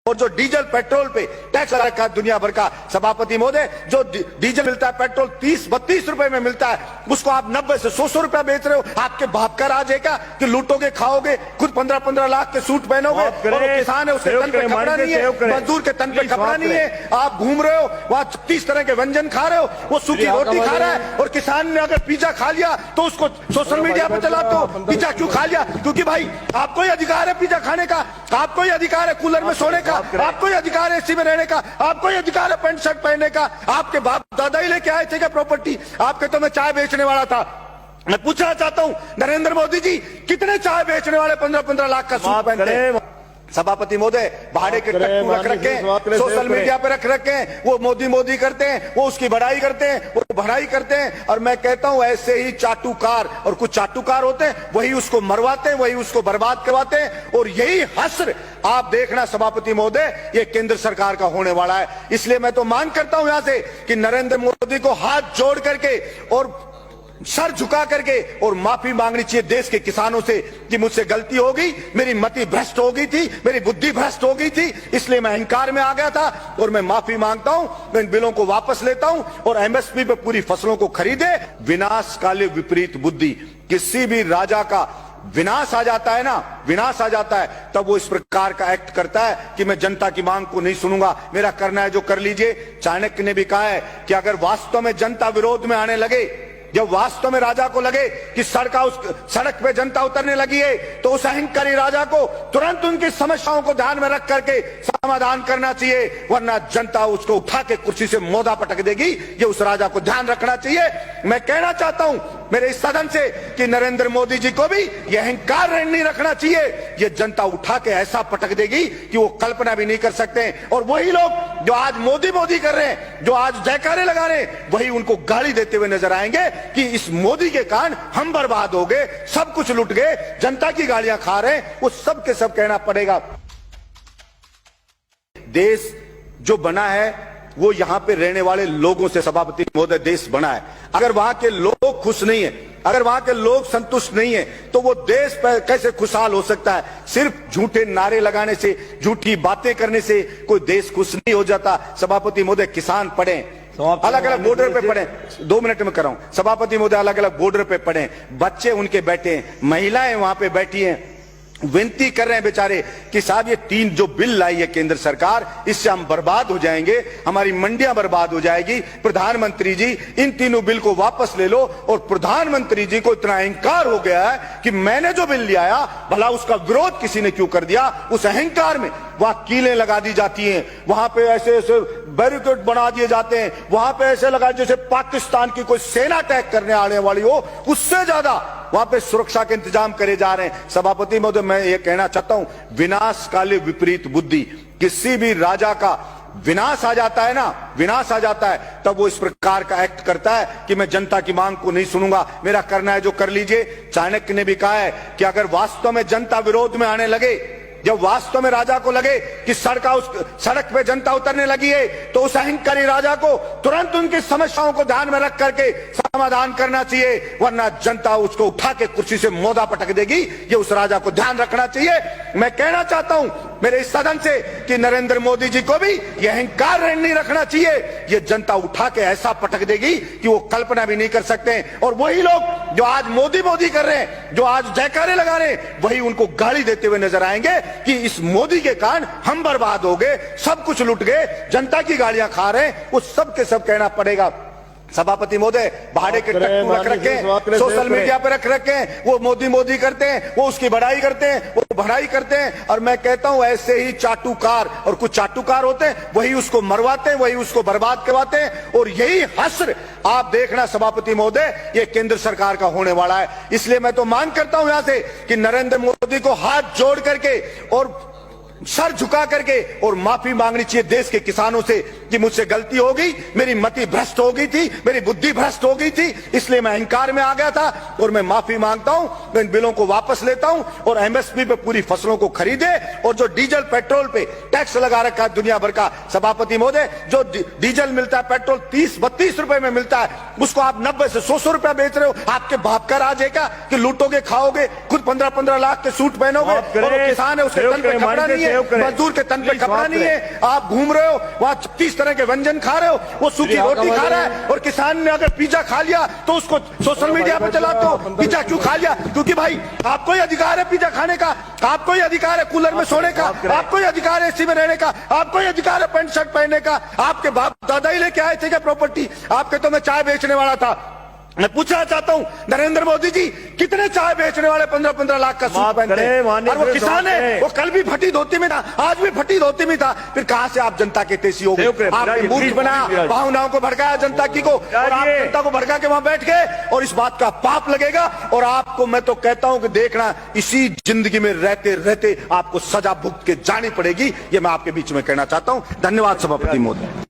और जो diesel petrol पे टैक्स लगा रखा है दुनिया भर का सभापति महोदय, जो डीजल मिलता है पेट्रोल 30-32 रुपए में मिलता है, उसको आप 90 से 100 रुपया बेच रहे हो। आपके बाप का राज है क्या कि लूटोगे, खाओगे, खुद 15-15 लाख के सूट पहनोगे और किसान है उसके तन पे कपड़ा नहीं है, मजदूर के तन पे कपड़ा नहीं है, आप घूम रहे हो वहां 30 तरह के व्यंजन खा रहे हो, वो सूखी रोटी खा रहा है। और किसान ने अगर पिज्जा खा लिया तो उसको सोशल मीडिया पे चलाते हो, पिज्जा क्यों खा लिया? क्योंकि भाई आपको ही अधिकार है पिज्जा खाने का, आपको ही अधिकार है कूलर में सोने का, आपको ही अधिकार है एसी में रहने का, आपको ही अधिकार है पैंट शर्ट पहनने का। आपके बाप दादा ही लेके आए थे क्या प्रॉपर्टी? आपके तो मैं चाय बेचने वाला था। मैं पूछना चाहता हूं नरेंद्र मोदी जी, कितने चाय बेचने वाले 15-15 लाख का सूट पहनते हैं? सभापति महोदय, भाड़े के टट्टू रख रखे हैं, सोशल मीडिया पे रख रखे हैं, वो मोदी करते हैं, वो उसकी बड़ाई करते हैं, वो भड़ाई करते हैं। और मैं कहता हूं ऐसे ही चाटुकार, और कुछ चाटुकार होते हैं वही उसको मरवाते हैं, वही उसको बर्बाद करवाते हैं। और यही हश्र आप देखना सभापति महोदय, ये केंद्र सरकार का होने वाला है। इसलिए मैं तो मांग करता हूं यहां से कि नरेंद्र मोदी को हाथ जोड़ करके और सर झुका करके और माफी मांगनी चाहिए देश के किसानों से कि मुझसे गलती हो गई, मेरी मति भ्रष्ट हो गई थी, मेरी बुद्धि भ्रष्ट हो गई थी, इसलिए मैं अहंकार में आ गया था और मैं माफी मांगता हूं। मैं इन बिलों को वापस लेता हूं और एमएसपी पे पूरी फसलों को खरीदे। विनाश काले विपरीत बुद्धि, किसी भी राजा का विनाश आ जाता है ना, विनाश आ जाता है, तब वो इस प्रकार का एक्ट करता है कि मैं जनता की मांग को नहीं सुनूंगा, मेरा करना है जो कर लीजिए। चाणक्य ने भी कहा है कि अगर वास्तव में जनता विरोध में आने लगे, जब वास्तव में राजा को लगे कि सड़क पे जनता उतरने लगी है, तो उस अहंकारी राजा को तुरंत उनकी समस्याओं को ध्यान में रख करके समाधान करना चाहिए, वरना जनता उसको उठा के कुर्सी से मोदा पटक देगी। ये उस राजा को ध्यान रखना चाहिए। मैं कहना चाहता हूं मेरे इस सदन से कि नरेंद्र मोदी जी को भी ये अहंकार नहीं रखना चाहिए। ये जनता उठा के ऐसा पटक देगी कि वो कल्पना भी नहीं कर सकते। और वही लोग जो आज मोदी कर रहे हैं, जो आज जयकारे लगा रहे हैं, वही उनको गाली देते हुए नजर आएंगे कि इस मोदी के कारण हम बर्बाद हो गए, सब कुछ लुट गए, जनता की गालियां खा रहे हैं। वो सब के सब कहना पड़ेगा। देश जो बना है वो यहां पे रहने वाले लोगों से सभापति महोदय देश बना है। अगर वहां के लोग खुश नहीं है, अगर वहां के लोग संतुष्ट नहीं है, तो वो देश पर कैसे खुशहाल हो सकता है? सिर्फ झूठे नारे लगाने से, झूठी बातें करने से कोई देश खुश नहीं हो जाता। सभापति महोदय, किसान पढ़े, अलग अलग बॉर्डर पे पड़े, 2 मिनट में कर रहा हूं सभापति महोदय, अलग अलग बॉर्डर पे पड़े, बच्चे उनके बैठे हैं, महिलाएं वहां पे बैठी हैं, विनती कर रहे हैं बेचारे कि साहब ये 3 जो बिल लाई है केंद्र सरकार, इससे हम बर्बाद हो जाएंगे, हमारी मंडियां बर्बाद हो जाएगी। प्रधानमंत्री जी इन तीनों बिल को वापस ले लो। और प्रधानमंत्री जी को इतना अहंकार हो गया है कि मैंने जो बिल लिया आया, भला उसका विरोध किसी ने क्यों कर दिया? उस अहंकार में वहां कीलें लगा दी जाती हैं, वहां पे ऐसे ऐसे बैरिकेड बना दिए जाते हैं, वहां पे ऐसे लगा जैसे पाकिस्तान की कोई सेना अटैक करने आने वाली हो, उससे ज्यादा वहां पे सुरक्षा के इंतजाम करे जा रहे हैं। सभापति महोदय, मैं ये कहना चाहता हूं, विनाश काले विपरीत बुद्धि, किसी भी राजा का विनाश आ जाता है ना, विनाश आ जाता है, तब वो इस प्रकार का एक्ट करता है कि मैं जनता की मांग को नहीं सुनूंगा, मेरा करना है जो कर लीजिए। चाणक्य ने भी कहा है कि अगर वास्तव में जनता विरोध में आने लगे, जब वास्तव में राजा को लगे कि सड़क पे जनता उतरने लगी है, तो उस अहंकारी राजा को तुरंत उनकी समस्याओं को ध्यान में रख करके समाधान करना चाहिए, वरना जनता उसको उठा के कुर्सी से मोदा पटक देगी। ये उस राजा को ध्यान रखना चाहिए। मैं कहना चाहता हूं मेरे इस सदन से कि नरेंद्र मोदी जी को भी ये अहंकार नहीं रखना चाहिए। ये जनता उठा के ऐसा पटक देगी कि वो कल्पना भी नहीं कर सकते। और वही लोग जो आज मोदी कर रहे हैं, जो आज जयकारे लगा रहे हैं, वही उनको गाली देते हुए नजर आएंगे कि इस मोदी के कारण हम बर्बाद हो गए, सब कुछ लुट गए, जनता की गालियां खा रहे हैं। वो सब के सब कहना पड़ेगा। सभापति महोदय, भाड़े के टट्टू रख रखे हैं, सोशल मीडिया पे रख रखे हैं, वो मोदी करते हैं, वो उसकी बड़ाई करते हैं, वो भड़ाई करते हैं। और मैं कहता हूं ऐसे ही चाटुकार, और कुछ चाटुकार होते हैं वही उसको मरवाते हैं, वही उसको बर्बाद करवाते हैं। और यही हश्र आप देखना सभापति महोदय, ये केंद्र सरकार का होने वाला है। इसलिए मैं तो मांग करता हूं यहां से कि नरेंद्र मोदी को हाथ जोड़ करके और सर झुका करके और माफी मांगनी चाहिए देश के किसानों से कि मुझसे गलती हो गई, मेरी मति भ्रष्ट हो गई थी, मेरी बुद्धि भ्रष्ट हो गई थी, इसलिए मैं अहंकार में आ गया था और मैं माफी मांगता हूं। मैं इन बिलों को वापस लेता हूं और एमएसपी पे पूरी फसलों को खरीदे। और जो डीजल पेट्रोल पे टैक्स लगा रखा है दुनिया भर का सभापति महोदय, जो डीजल मिलता है पेट्रोल 30-32 रुपए में मिलता है, उसको आप 90 से 100 रुपया बेच रहे हो। आपके बाप का राज है क्या कि लूटोगे, खाओगे, खुद 15-15 लाख के सूट पहनोगे और किसान है उसके तन पे कपड़ा नहीं है, है, मजदूर के तन पे कपड़ा नहीं है, आप घूम रहे हो वहां 36 तरह के व्यंजन खा रहे हो, वो सूखी रोटी खा रहा है, और किसान ने अगर पिज्जा खा लिया तो उसको सोशल मीडिया पे चलाते हो, पिज्जा क्यों खा लिया? क्योंकि भाई आपको ही अधिकार है पिज्जा खाने का, आपको ही अधिकार है कूलर में सोने का, आपको ही अधिकार है एसी में रहने का, आपको ही अधिकार है पैंट शर्ट पहनने का। आपके बाप दादा ही लेके आए थे क्या प्रॉपर्टी? आपके तो मैं चाय बेचने वाला था। मैं पूछना चाहता हूं नरेंद्र मोदी जी, कितने चाय बेचने वाले 15-15 लाख का सूट पहनते हैं? और वो किसान है, वो कल भी फटी धोती में था, आज भी फटी धोती में था। फिर कहां से आप जनता के तेजी हो गए? आपने मूर्ख बनाया, भावनाओं को भड़काया जनता की को, और आप जनता को भड़का के वहां बैठ गए, और इस बात का पाप लगेगा। और आपको मैं तो कहता हूं कि देखना, इसी जिंदगी में रहते रहते आपको सजा भुगत के जानी पड़ेगी। ये मैं आपके बीच में कहना चाहता हूं। धन्यवाद सभापति महोदय।